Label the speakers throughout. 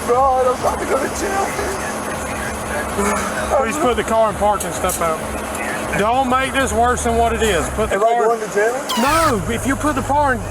Speaker 1: God, I'm about to go to jail.
Speaker 2: Please put the car in park and step out. Don't make this worse than what it is. Put the
Speaker 1: Am
Speaker 2: car.
Speaker 1: I going to jail?
Speaker 2: No, if you put the car in,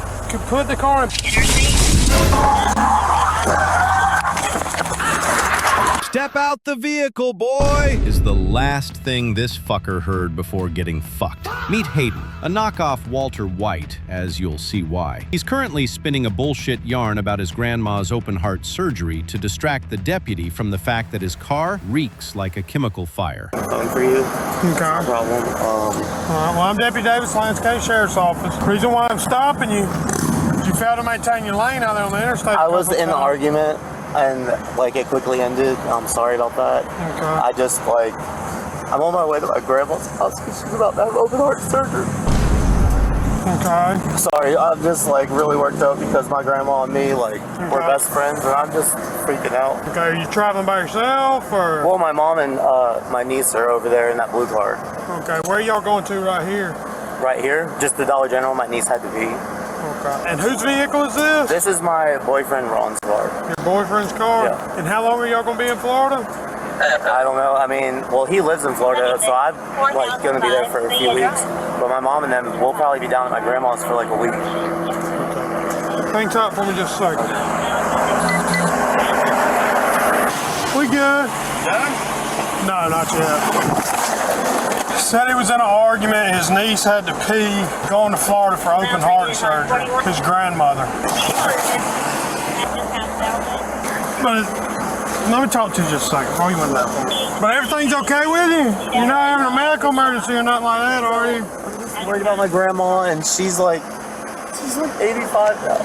Speaker 3: Step out the vehicle, boy, is the last thing this fucker heard before getting fucked. Meet Hayden, a knockoff Walter White, as you'll see why. He's currently spinning a bullshit yarn about his grandma's open heart surgery to distract the deputy from the fact that his car reeks like a chemical fire.
Speaker 1: Phone for you.
Speaker 2: Okay.
Speaker 1: No problem.
Speaker 2: Well, I'm Deputy Davis, Lance County Sheriff's Office. Reason why I'm stopping you, you failed to maintain your lane out there on the interstate.
Speaker 1: I was in an argument and like it quickly ended. I'm sorry about that.
Speaker 2: Okay.
Speaker 1: I just I'm on my way to my grandma's house because she's about to have open heart surgery.
Speaker 2: Okay.
Speaker 1: Sorry, I'm just like really worked up because my grandma and me we're best friends and I'm just freaking out.
Speaker 2: Okay, are you traveling by yourself or?
Speaker 1: Well, my mom and my niece are over there in that blue car.
Speaker 2: Okay, where are y'all going to right here?
Speaker 1: Right here, just the Dollar General. My niece had to pee.
Speaker 2: Okay. And whose vehicle is this?
Speaker 1: This is my boyfriend Ron's car.
Speaker 2: Your boyfriend's car?
Speaker 1: Yeah.
Speaker 2: And how long are y'all going to be in Florida?
Speaker 1: I don't know. I mean, well, he lives in Florida, so I'm going to be there for a few weeks. But my mom and them will probably be down at my grandma's for like a week.
Speaker 2: Okay. Hang tight for me just a second. We good?
Speaker 1: Done?
Speaker 2: No, not yet. Said he was in an argument. His niece had to pee, going to Florida for open heart surgery. His grandmother. But let me talk to you just a second. Oh, you went that far. But everything's okay with you? You're not having a medical emergency or nothing like that, are you?
Speaker 1: I'm just worried about my grandma, and she's like 85 now.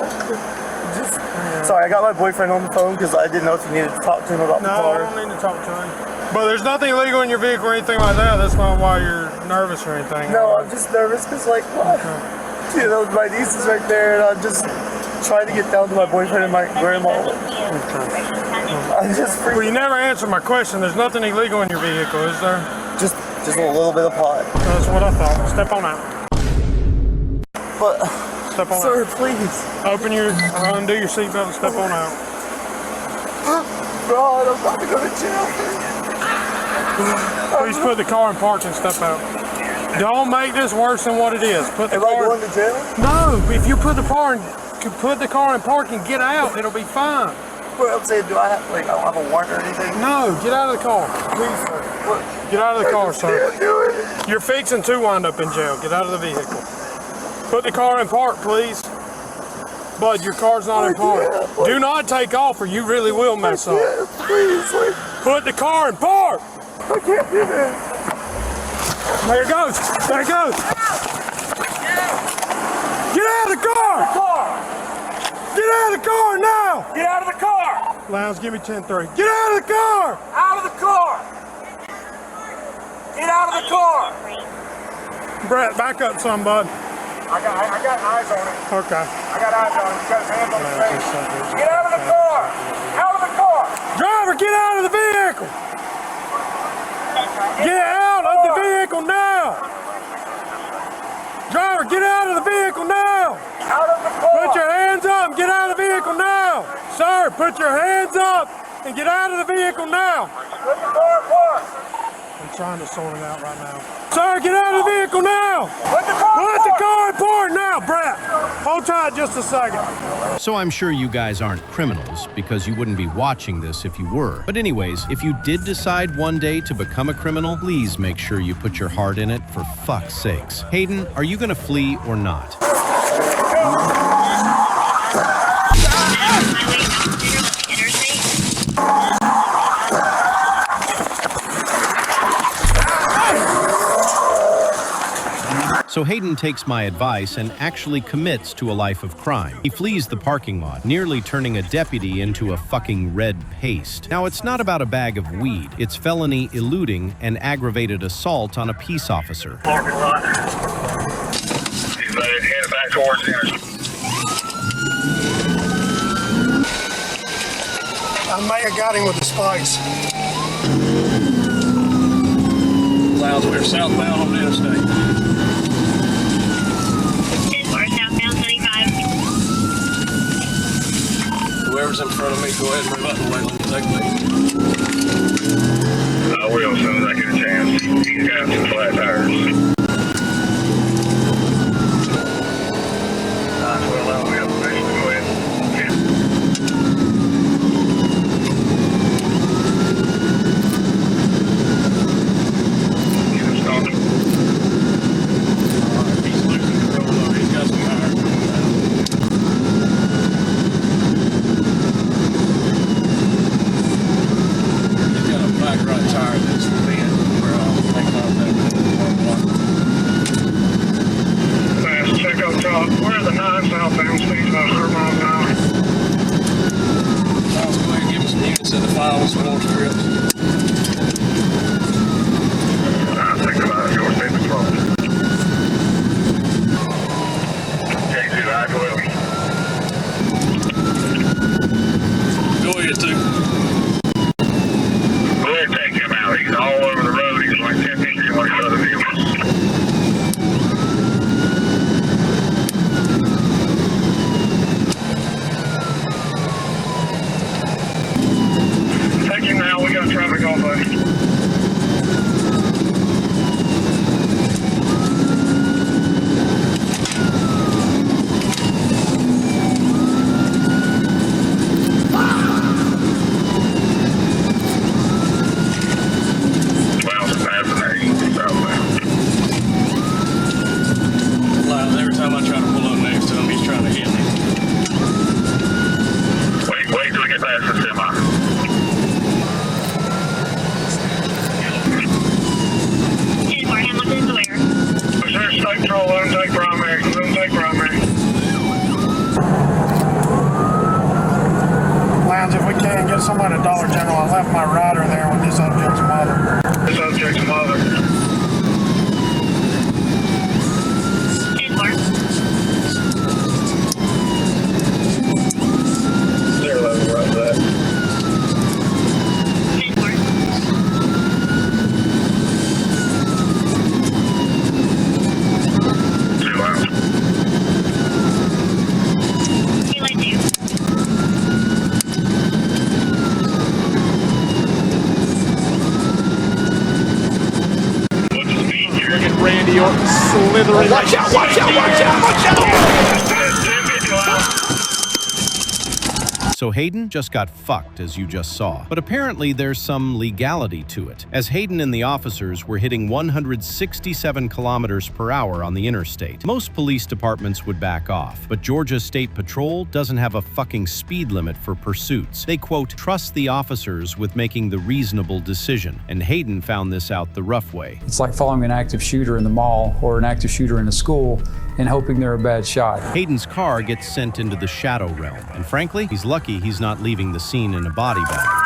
Speaker 1: Sorry, I got my boyfriend on the phone because I didn't know if you needed to talk to him about the car.
Speaker 2: No, I don't need to talk to him. But there's nothing illegal in your vehicle or anything like that. That's not why you're nervous or anything.
Speaker 1: No, I'm just nervous because my niece is right there, and I'm just trying to get down to my boyfriend and my grandma. I'm just freaking.
Speaker 2: Well, you never answered my question. There's nothing illegal in your vehicle, is there?
Speaker 1: Just a little bit of pot.
Speaker 2: That's what I thought. Step on out.
Speaker 1: But,
Speaker 2: Step on
Speaker 1: sir,
Speaker 2: out.
Speaker 1: please.
Speaker 2: Undo your seatbelt and step on out.
Speaker 1: God, I'm about to go to jail.
Speaker 2: Please put the car in park and step out. Don't make this worse than what it is. Put the
Speaker 1: Am
Speaker 2: car.
Speaker 1: I going to jail?
Speaker 2: No, if you put the car in park and get out, it'll be fine.
Speaker 1: What I'm saying, I don't have a warrant or anything?
Speaker 2: No, get out of the car.
Speaker 1: Please, sir. What?
Speaker 2: Get out of the car, sir.
Speaker 1: Can't do it.
Speaker 2: You're fixing to wind up in jail. Get out of the vehicle. Put the car in park, please. Bud, your car's not in park. Do not take off or you really will mess up.
Speaker 1: Please,
Speaker 2: Put the car in park.
Speaker 1: I can't do this.
Speaker 2: There it goes. There it goes. Get out of the car. Get out of the car now.
Speaker 4: Get out of the car!
Speaker 2: Lounge, give me 10-3. Get out of the car.
Speaker 4: Out of the car! Get out of the car!
Speaker 2: Brett, back up some, bud.
Speaker 4: I got eyes on it.
Speaker 2: Okay.
Speaker 4: I got eyes on it. He's got his hands on his face. Get out of the car! Out of the car!
Speaker 2: Driver, get out of the vehicle. Get out of the vehicle now. Driver, get out of the vehicle now.
Speaker 4: Out of the car!
Speaker 2: Put your hands up and get out of the vehicle now. Sir, put your hands up and get out of the vehicle now.
Speaker 4: Put the car in park!
Speaker 2: I'm trying to sort it out right now. Sir, get out of the vehicle now.
Speaker 4: Put the car in
Speaker 2: Put the
Speaker 4: park!
Speaker 2: car in park now, Brett. Hold tight just a second.
Speaker 3: So I'm sure you guys aren't criminals because you wouldn't be watching this if you were. But anyways, if you did decide one day to become a criminal, please make sure you put your heart in it for fuck's sakes. Hayden, are you gonna flee or not? So Hayden takes my advice and actually commits to a life of crime. He flees the parking lot, nearly turning a deputy into a fucking red paste. Now, it's not about a bag of weed. It's felony eluding and aggravated assault on a peace officer.
Speaker 4: Parking lot. He's headed back towards the intersection.
Speaker 2: I may have got him with the spikes.
Speaker 4: Clouds, we're southbound on the interstate.
Speaker 2: Whoever's in front of me, go ahead and move up and let me take me.
Speaker 4: I will as soon as I get a chance. He's got some flat tires. Well, we have permission to go ahead. Get him started.
Speaker 2: He's losing control though. He's got some tires. He's got a back right tire that's bent where I'll take contact with the one.
Speaker 4: Fast check up top. Where are the 9 southbound speeds about 100 miles an hour?
Speaker 2: I'll go ahead and give him some units in the file with some more scripts.
Speaker 4: I'll take them out of your state patrol. Take to the I-12.
Speaker 2: Go ahead, too.
Speaker 4: Go ahead and take him out. He's all over the road. He's like 10 feet from one of the other vehicles. Take him now. We got traffic on, buddy. Well, passing 8 southbound.
Speaker 2: Loud. Every time I try to pull up next to him, he's trying to hit me.
Speaker 4: Wait till we get past the semi. Is there a state patrol? Let him take primary. Let him take primary.
Speaker 2: Lounge, if we can, get somebody at Dollar General. I left my rider there with this object's mother.
Speaker 4: This object's mother. Zero level, right there. Too loud. What's the speed here?
Speaker 2: Look at Randy Orton slithering. Watch out, watch out, watch out, watch out!
Speaker 4: 1050 loud.
Speaker 3: So Hayden just got fucked, as you just saw. But apparently there's some legality to it, as Hayden and the officers were hitting 167 kilometers per hour on the interstate. Most police departments would back off, but Georgia State Patrol doesn't have a fucking speed limit for pursuits. They, quote, trust the officers with making the reasonable decision, and Hayden found this out the rough way.
Speaker 5: It's like following an active shooter in the mall or an active shooter in a school and hoping they're a bad shot.
Speaker 3: Hayden's car gets sent into the shadow realm, and frankly, he's lucky he's not leaving the scene in a body bag.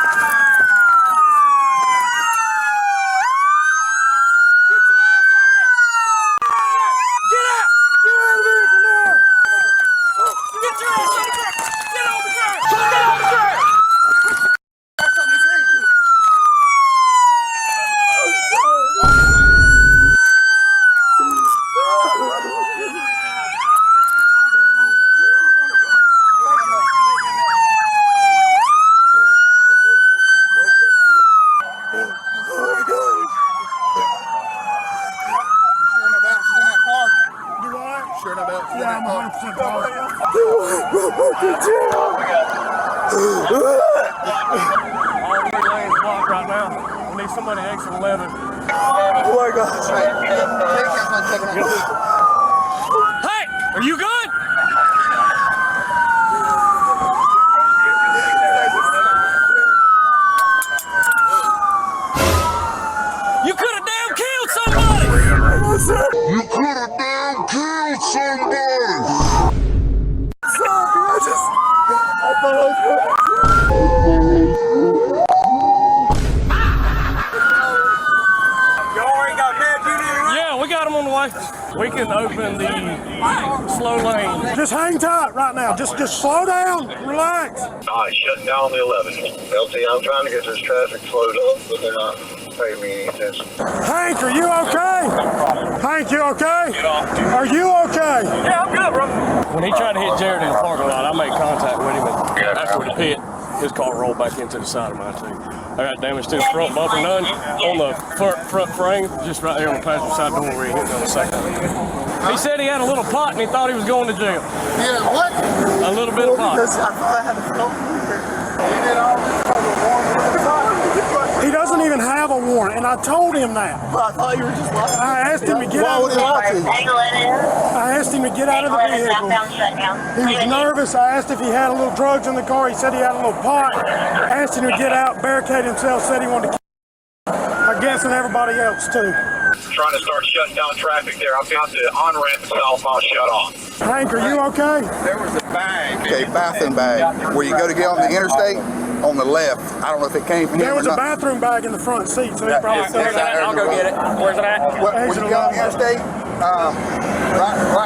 Speaker 2: Somebody exit 11.
Speaker 1: Oh my gosh.
Speaker 2: Hey, are you good? You could have damn killed somebody.
Speaker 6: You could have damn killed somebody!
Speaker 1: Sorry, I thought I was going.
Speaker 2: Yeah, we got him on the way. We can open the slow lane. Just hang tight right now. Just slow down. Relax.
Speaker 7: All right, shutting down the 11. LT, I'm trying to get this traffic slowed up, but they're not paying me any attention.
Speaker 2: Hank, are you okay? Hank, you okay? Are you okay?
Speaker 8: Yeah, I'm good, bro. When he tried to hit Jared in the parking lot, I made contact with him, and after the pit, his car rolled back into the side of mine too. I got damage to the front bumper, none on the front frame, just right there on the passenger side door where he hit me on the second. He said he had a little pot and he thought he was going to jail.
Speaker 1: Yeah, what?
Speaker 8: A little bit of pot.
Speaker 1: Because I thought I had a phone.
Speaker 2: He doesn't even have a warrant, and I told him that.
Speaker 1: But I thought you were just lying.
Speaker 2: I asked him to get out of the vehicle. I asked him to get out of the vehicle. He was nervous. I asked if he had a little drugs in the car. He said he had a little pot. I asked him to get out, barricade himself, said he wanted to kill I guess, and everybody else too.
Speaker 7: Trying to start shutting down traffic there. I've got the on-ramp southbound shut off.
Speaker 2: Hank, are you okay?
Speaker 9: There was a bag, a bathroom bag, where you go to get on the interstate, on the left. I don't know if it came from
Speaker 2: There
Speaker 9: him
Speaker 2: was
Speaker 9: or
Speaker 2: a
Speaker 9: not.
Speaker 2: bathroom bag in the front seat, so he probably
Speaker 9: Where's that?
Speaker 8: I'll go get it. Where's it at?
Speaker 9: When you get on the interstate, right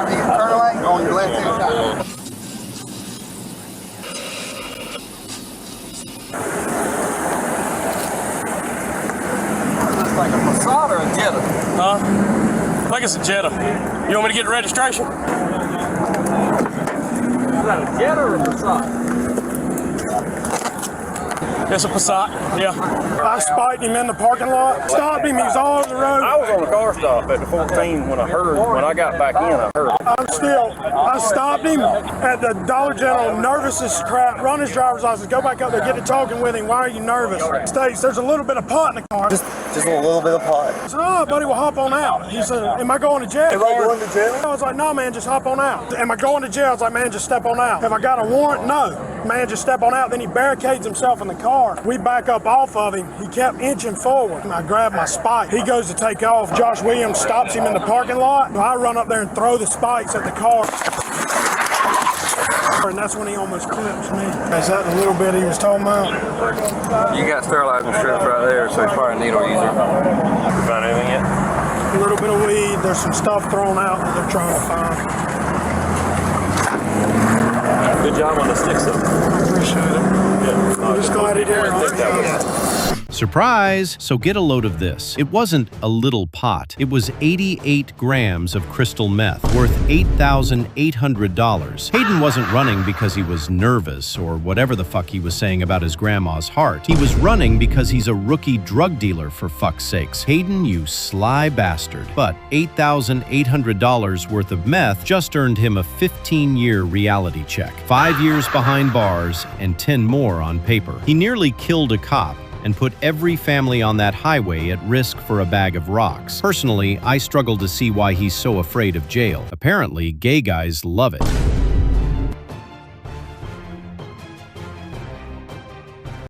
Speaker 9: when you turn lane, on your left-hand side.
Speaker 8: It's like a Passat or a Jetta? Huh? I think it's a Jetta. You want me to get the registration? Is that a Jetta or a Passat? It's a Passat, yeah.
Speaker 2: I spiked him in the parking lot, stopped him, he was all over the road.
Speaker 8: I was on the car stop at the 14 when I got back in, I heard it.
Speaker 2: I stopped him at the Dollar General, nervous as crap, run his driver's license, go back up there, get to talking with him. Why are you nervous? States, there's a little bit of pot in the car.
Speaker 1: Just a little bit of pot.
Speaker 2: I said, oh, buddy, we'll hop on out. He said, am I going to jail?
Speaker 1: Am I going to jail?
Speaker 2: I was like, no, man, just hop on out. Am I going to jail? I was like, man, just step on out. Have I got a warrant? No. Man, just step on out. Then he barricades himself in the car. We back up off of him. He kept inching forward. I grabbed my spike. He goes to take off. Josh Williams stops him in the parking lot. I run up there and throw the spikes at the car. And that's when he almost clips me. Is that the little bit he was talking about?
Speaker 8: You got sterilizing strips right there, so he's probably a needle user. You found anything yet?
Speaker 2: A little bit of weed. There's some stuff thrown out that they're trying to find.
Speaker 8: Good job on the sticks, though.
Speaker 2: I appreciate it. I'm just glad he did.
Speaker 3: Surprise! So get a load of this. It wasn't a little pot. It was 88 grams of crystal meth, worth $8,800. Hayden wasn't running because he was nervous or whatever the fuck he was saying about his grandma's heart. He was running because he's a rookie drug dealer, for fuck's sakes. Hayden, you sly bastard. But $8,800 worth of meth just earned him a 15-year reality check. 5 years behind bars and 10 more on paper. He nearly killed a cop and put every family on that highway at risk for a bag of rocks. Personally, I struggle to see why he's so afraid of jail. Apparently, gay guys love it.